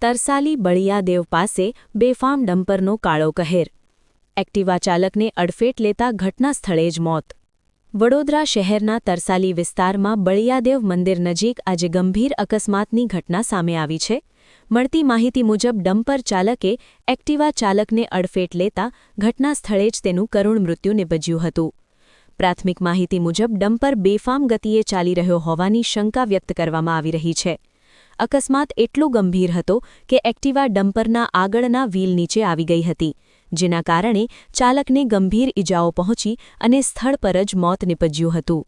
તરસાલી બળિયાદેવ પાસે બેફામ ડમ્પરનો કાળો કહેર। એક્ટિવા ચાલકને અડફેટ લેતા ઘટના સ્થળે જ મોત। વડોદરા શહેરના તરસાલી વિસ્તારમાં બળિયાદેવ મંદિર નજીક આજે ગંભીર અકસ્માતની ઘટના સામે આવી છે। મળતી માહિતી મુજબ ડમ્પર ચાલકે એક્ટિવા ચાલકને અડફેટ લેતા ઘટના સ્થળે જ તેનું કરુણ મૃત્યુ નિપજ્યું હતું। પ્રાથમિક માહિતી મુજબ ડમ્પર બેફામ ગતિએ ચાલી રહ્યો હોવાની શંકા વ્યક્ત કરવામાં આવી રહી છે। અકસ્માત એટલો ગંભીર હતો કે એક્ટિવા ડમ્પરના આગળના વ્હીલ નીચે આવી ગઈ હતી, જેના કારણે ચાલકને ગંભીર ઇજાઓ પહોંચી અને સ્થળ પર જ મોત નિપજ્યું હતું।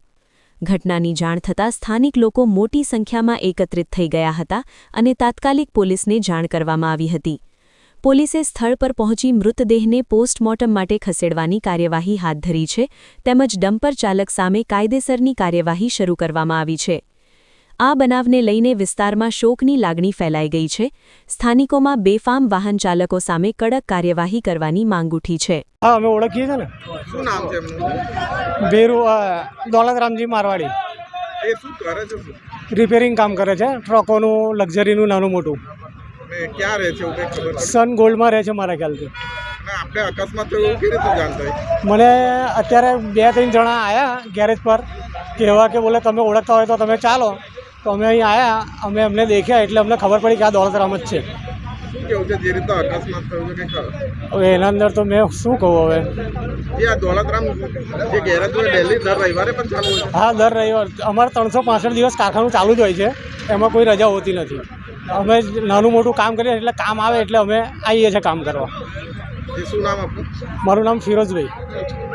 ઘટનાની જાણ થતાં સ્થાનિક લોકો મોટી સંખ્યામાં એકત્રિત થઈ ગયા હતા અને તાત્કાલિક પોલીસને જાણ કરવામાં આવી હતી। પોલીસે સ્થળ પર પહોંચી મૃતદેહને પોસ્ટમોર્ટમ માટે ખસેડવાની કાર્યવાહી હાથ ધરી છે, તેમજ ડમ્પર ચાલક સામે કાયદેસરની કાર્યવાહી શરૂ કરવામાં આવી છે। આ બનાવને લઈને વિસ્તારમાં શોકની લાગણી ફેલાઈ ગઈ છે। સ્થાનિકોમાં બેફામ વાહન ચાલકો સામે કડક કાર્યવાહી કરવાની માંગ ઉઠી છે। હા, અમે ઓળખીએ છીએ ને। શું નામ છે એમનું? બેરુ દોલતરામજી મારવાડી। એ શું કરે છે? રિપેરિંગ કામ કરે છે, ટ્રકોનું, લક્ઝરીનું, નાનું મોટું। અને ક્યાં રહે છે એવું કંઈ ખબર પડી? સન ગોલ્ડમાં રહે છે મારા ખ્યાલથી। અને આપણે અકસ્માત થયો એવું કેવી રીતે જાણ થઈ? મને અત્યારે 2-3 જણા આવ્યા ગેરેજ પર કહેવા કે બોલે તમે ઓળખતા હોય તો તમે ચાલો, તો અમે અહીં આવ્યા, અમે એમને દેખ્યા એટલે અમને ખબર પડી કે આ દોલતરામ જ છે। શું કેવું છે જે રીતે અકસ્માત થયો છે કંઈ ખબર? હવે એના અંદર તો મેં શું કહું હવે। એ આ દોલતરામ જે ગેરેજ હોય ડેલી દર રવિવારે પણ ચાલુ હોય છે? હા, દર રવિવાર અમારે 365 દિવસ કારખાનું ચાલુ જ હોય છે, એમાં કોઈ રજા હોતી નથી। અમે નાનું મોટું કામ કરીએ એટલે કામ આવે એટલે અમે આવીએ છીએ કામ કરવા। એ શું નામ આપણું? મારું નામ ફિરોઝભાઈ।